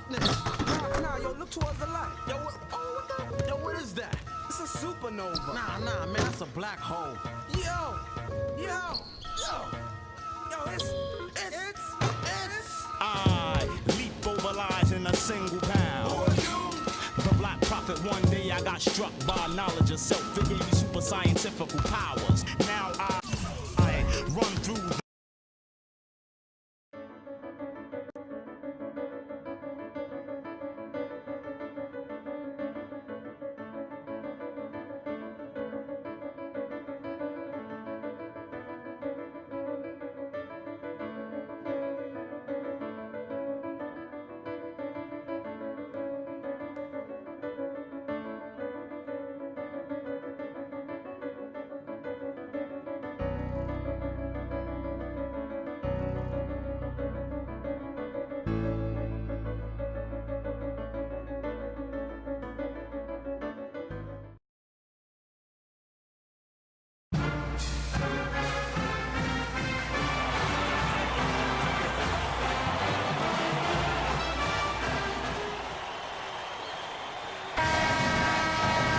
darkness. Nah, yo, look towards the light. Yo, what the? Yo, what is that? It's a supernova. Nah, man, that's a black hole. Yo, it's. I leap over lies in a single pound. The Black Prophet, one day I got struck by knowledge of self. It gave me super scientific powers. Now I run through the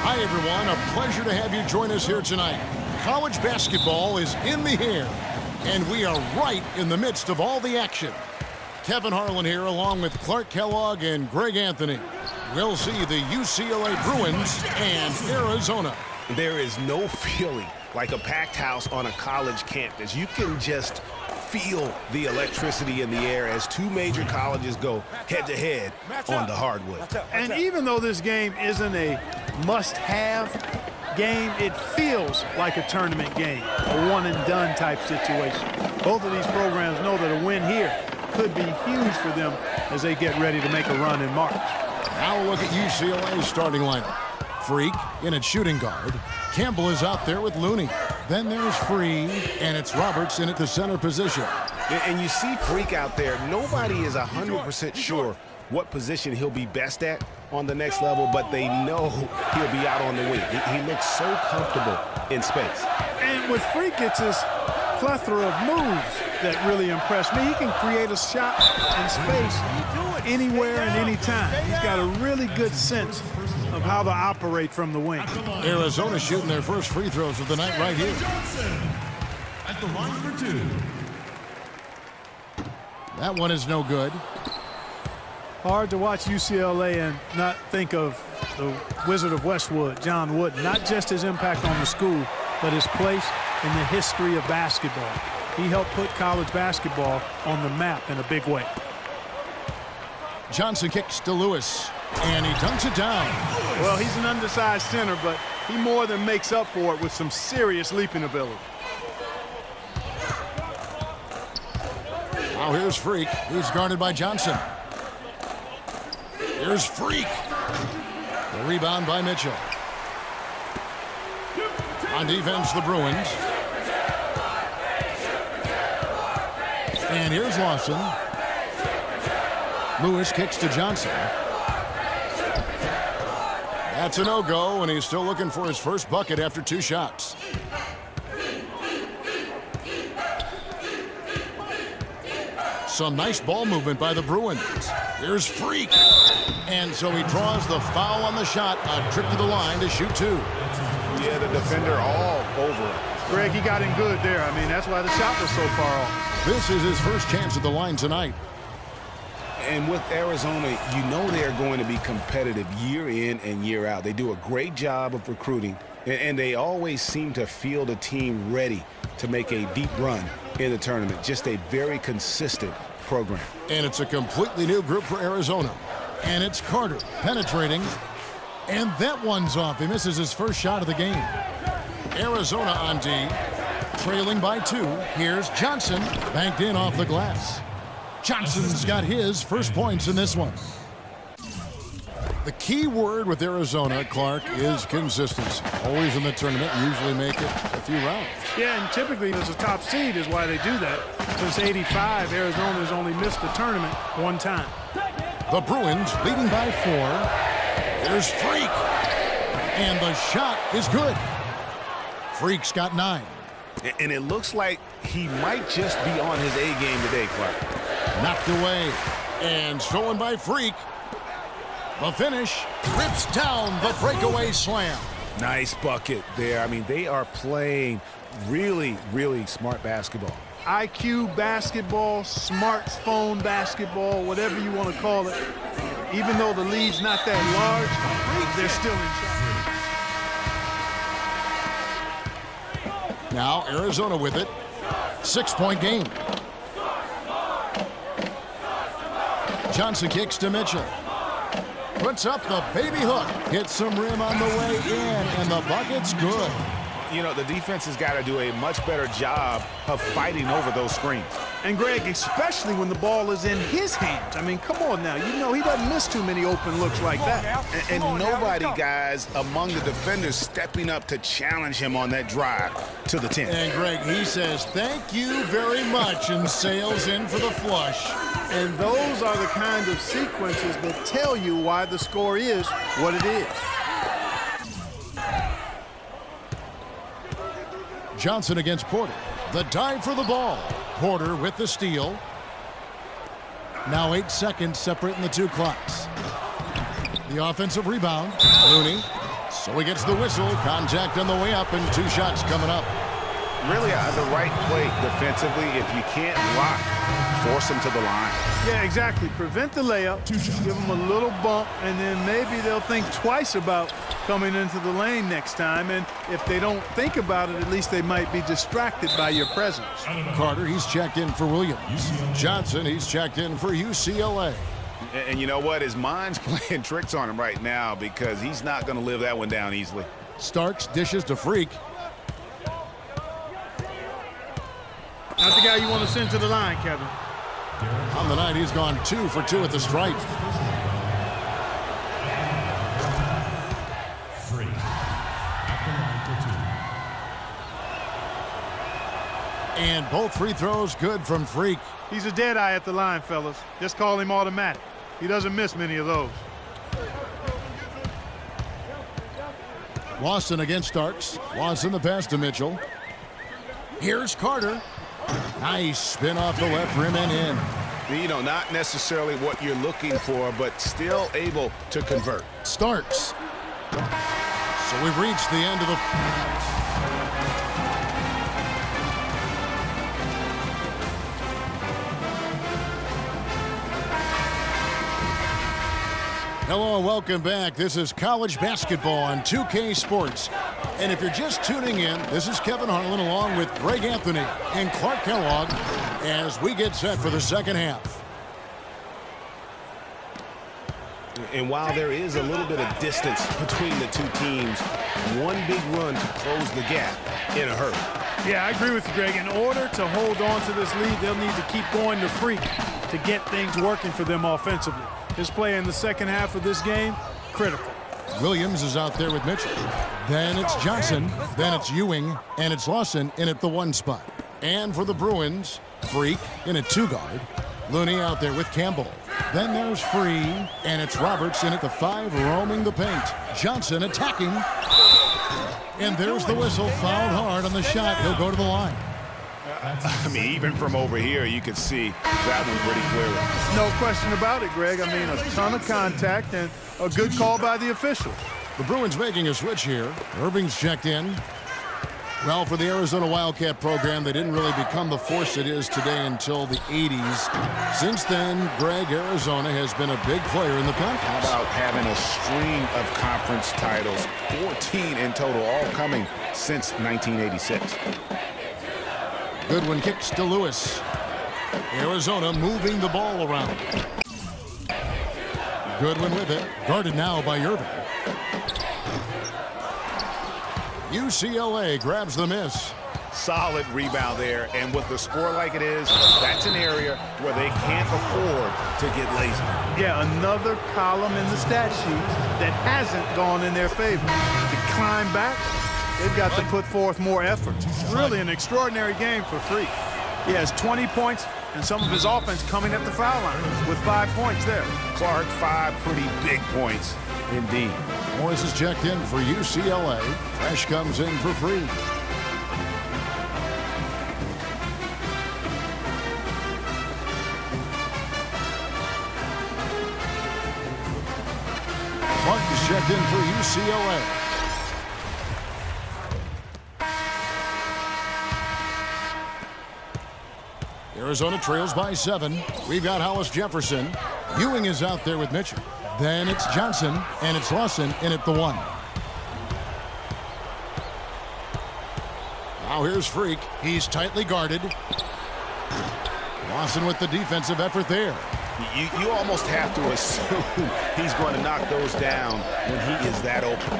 Hi, everyone. A pleasure to have you join us here tonight. College basketball is in the air, and we are right in the midst of all the action. Kevin Harlan here, along with Clark Kellogg and Greg Anthony. We'll see the UCLA Bruins and Arizona. There is no feeling like a packed house on a college campus. You can just feel the electricity in the air as two major colleges go head-to-head on the hardwood. And even though this game isn't a must-have game, it feels like a tournament game, a one-and-done type situation. Both of these programs know that a win here could be huge for them as they get ready to make a run in March. Now we'll look at UCLA's starting lineup. Freak in at shooting guard. Campbell is out there with Looney. Then there's Free, and it's Roberts in at the center position. And you see Freak out there. Nobody is 100% sure what position he'll be best at on the next level, but they know he'll be out on the wing. He looks so comfortable in space. And with Freak, it's his plethora of moves that really impress me. He can create a shot in space anywhere and anytime. He's got a really good sense of how to operate from the wing. Arizona shooting their first free throws of the night right here. At the line for two. That one is no good. Hard to watch UCLA and not think of the Wizard of Westwood, John Wooden. Not just his impact on the school, but his place in the history of basketball. He helped put college basketball on the map in a big way. Johnson kicks to Lewis, and he dunks it down. Well, he's an undersized center, but he more than makes up for it with some serious leaping ability. Now here's Freak. He's guarded by Johnson. Here's Freak. The rebound by Mitchell. On defense, the Bruins. And here's Lawson. Lewis kicks to Johnson. That's a no-go, and he's still looking for his first bucket after two shots. Some nice ball movement by the Bruins. Here's Freak. And so he draws the foul on the shot. A trip to the line to shoot two. Yeah, the defender all over it. Greg, he got in good there. I mean, that's why the shot was so far off. This is his first chance at the line tonight. And with Arizona, you know they're going to be competitive year in and year out. They do a great job of recruiting, and they always seem to field a team ready to make a deep run in the tournament. Just a very consistent program. And it's a completely new group for Arizona. And it's Carter penetrating. And that one's off. He misses his first shot of the game. Arizona on D, trailing by 2. Here's Johnson, banked in off the glass. Johnson's got his first points in this one. The key word with Arizona, Clark, is consistency. Always in the tournament, usually make it a few rounds. Yeah, and typically as a top seed is why they do that. Since '85, Arizona has only missed the tournament one time. The Bruins leading by 4. There's Freak. And the shot is good. Freak's got 9. And it looks like he might just be on his A game today, Clark. Knocked away and stolen by Freak. The finish rips down the breakaway slam. Nice bucket there. I mean, they are playing really, really smart basketball. IQ basketball, smartphone basketball, whatever you want to call it. Even though the lead's not that large, they're still in charge. Now Arizona with it. 6-point game. Johnson kicks to Mitchell. Puts up the baby hook. Hits some rim on the way in, and the bucket's good. You know, the defense has got to do a much better job of fighting over those screens. And Greg, especially when the ball is in his hands. I mean, come on now. You know he doesn't miss too many open looks like that. And nobody, guys, among the defenders stepping up to challenge him on that drive to the 10. And Greg, he says, thank you very much, and sails in for the flush. And those are the kind of sequences that tell you why the score is what it is. Johnson against Porter. The dive for the ball. Porter with the steal. Now 8 seconds separating the two clocks. The offensive rebound. Looney. So he gets the whistle. Contact on the way up, and 2 shots coming up. Really the right play defensively. If you can't block, force them to the line. Yeah, exactly. Prevent the layup, give them a little bump, and then maybe they'll think twice about coming into the lane next time. And if they don't think about it, at least they might be distracted by your presence. Carter, he's checked in for Williams. Johnson, he's checked in for UCLA. And you know what? His mind's playing tricks on him right now because he's not going to live that one down easily. Starks dishes to Freak. Not the guy you want to send to the line, Kevin. On the night, he's gone 2 for 2 at the stripe. Free. At the line for 2. And both free throws good from Freak. He's a dead eye at the line, fellas. Just call him automatic. He doesn't miss many of those. Lawson against Starks. Lawson the pass to Mitchell. Here's Carter. Nice spin off the left rim and in. You know, not necessarily what you're looking for, but still able to convert. Starks. So we've reached the end of the... Hello and welcome back. This is college basketball on 2K Sports. And if you're just tuning in, this is Kevin Harlan along with Greg Anthony and Clark Kellogg as we get set for the second half. And while there is a little bit of distance between the two teams, one big run to close the gap in a hurry. Yeah, I agree with you, Greg. In order to hold on to this lead, they'll need to keep going to Freak to get things working for them offensively. His play in the second half of this game, critical. Williams is out there with Mitchell. Then it's Johnson. Then it's Ewing. And it's Lawson in at the 1 spot. And for the Bruins, Freak in at 2 guard. Looney out there with Campbell. Then there's Free. And it's Roberts in at the 5 roaming the paint. Johnson attacking. And there's the whistle. Fouled hard on the shot. He'll go to the line. I mean, even from over here, you could see that one pretty clearly. No question about it, Greg. I mean, a ton of contact and a good call by the official. The Bruins making a switch here. Irving's checked in. Well, for the Arizona Wildcat program, they didn't really become the force it is today until the 80s. Since then, Greg, Arizona has been a big player in the conference. How about having a string of conference titles, 14 in total, all coming since 1986. Goodwin kicks to Lewis. Arizona moving the ball around. Goodwin with it. Guarded now by Irving. UCLA grabs the miss. Solid rebound there, and with the score like it is, that's an area where they can't afford to get lazy. Yeah, another column in the stat sheet that hasn't gone in their favor. To climb back, they've got to put forth more effort. Really an extraordinary game for Freak. He has 20 points and some of his offense coming at the foul line with 5 points there. Clark, 5 pretty big points indeed. Morris is checked in for UCLA. Fresh comes in for Free. Martin's checked in for UCLA. Arizona trails by 7. We've got Hollis Jefferson. Ewing is out there with Mitchell. Then it's Johnson, and it's Lawson in at the 1. Now here's Freak. He's tightly guarded. Lawson with the defensive effort there. You almost have to assume he's going to knock those down when he is that open.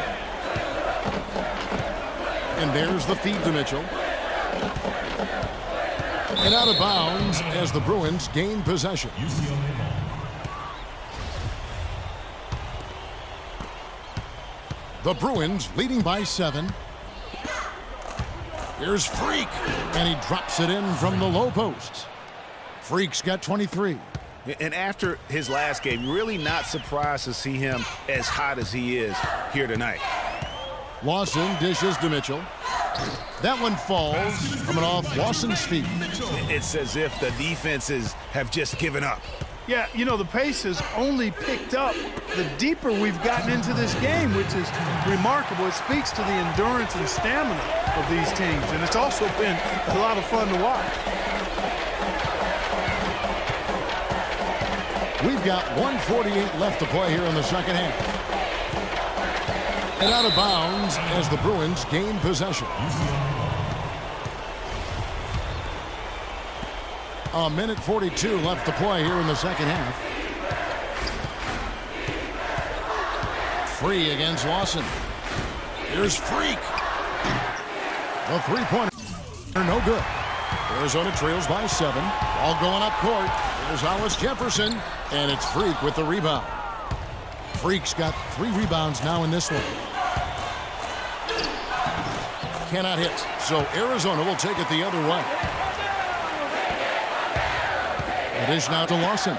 And there's the feed to Mitchell. And out of bounds as the Bruins gain possession. The Bruins leading by 7. Here's Freak, and he drops it in from the low post. Freak's got 23. And after his last game, really not surprised to see him as hot as he is here tonight. Lawson dishes to Mitchell. That one falls, coming off Lawson's feet. It's as if the defenses have just given up. Yeah, you know, the pace has only picked up the deeper we've gotten into this game, which is remarkable. It speaks to the endurance and stamina of these teams, and it's also been a lot of fun to watch. We've got 1:48 left to play here in the second half. And out of bounds as the Bruins gain possession. A minute 42 left to play here in the second half. Free against Lawson. Here's Freak. The three-pointer no good. Arizona trails by 7. Ball going up court. There's Hollis Jefferson, and it's Freak with the rebound. Freak's got 3 rebounds now in this one. Cannot hit, so Arizona will take it the other way. It is now to Lawson.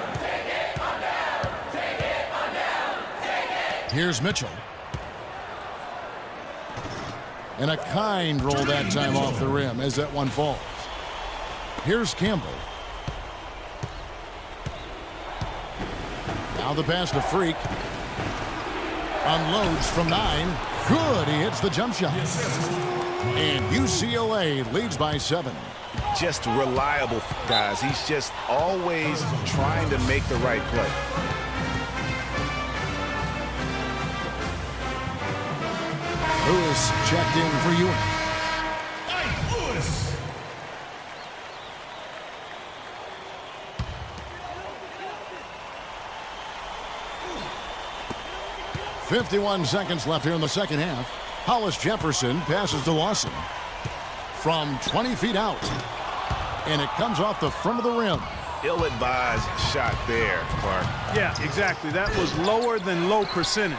Here's Mitchell. And a kind roll that time off the rim as that one falls. Here's Campbell. Now the pass to Freak. Unloads from 9. Good, he hits the jump shot. And UCLA leads by 7. Just reliable, guys. He's just always trying to make the right play. Lewis checked in for Ewing. Lewis. 51 seconds left here in the second half. Hollis Jefferson passes to Lawson from 20 feet out. And it comes off the front of the rim. Ill-advised shot there, Clark. Yeah, exactly. That was lower than low percentage.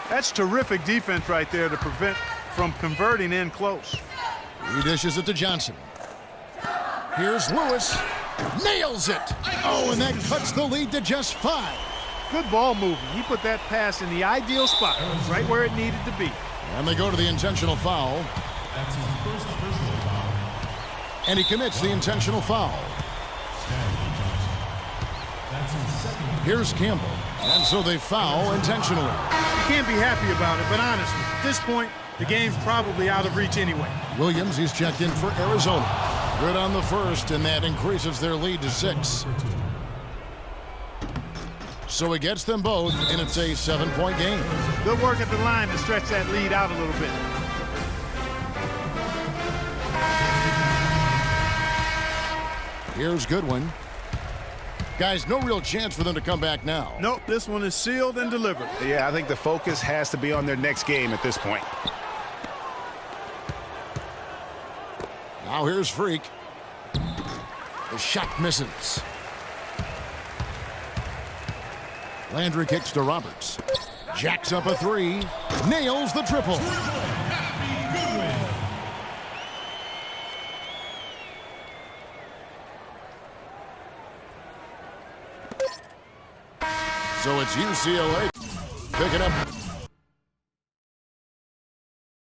That's terrific defense right there to prevent from converting in close. He dishes it to Johnson. Here's Lewis. Nails it. Oh, and that cuts the lead to just 5. Good ball movement. He put that pass in the ideal spot, right where it needed to be. And they go to the intentional foul. That's his first personal foul. And he commits the intentional foul. That's his second. Here's Campbell. And so they foul intentionally. You can't be happy about it, but honestly, at this point, the game's probably out of reach anyway. Williams, he's checked in for Arizona. Good on the first, and that increases their lead to 6. So he gets them both, and it's a 7-point game. Good work at the line to stretch that lead out a little bit. Here's Goodwin. Guys, no real chance for them to come back now. Nope, this one is sealed and delivered. Yeah, I think the focus has to be on their next game at this point. Now here's Freak. The shot misses. Landry kicks to Roberts. Jacks up a 3. Nails the triple. So it's UCLA picking up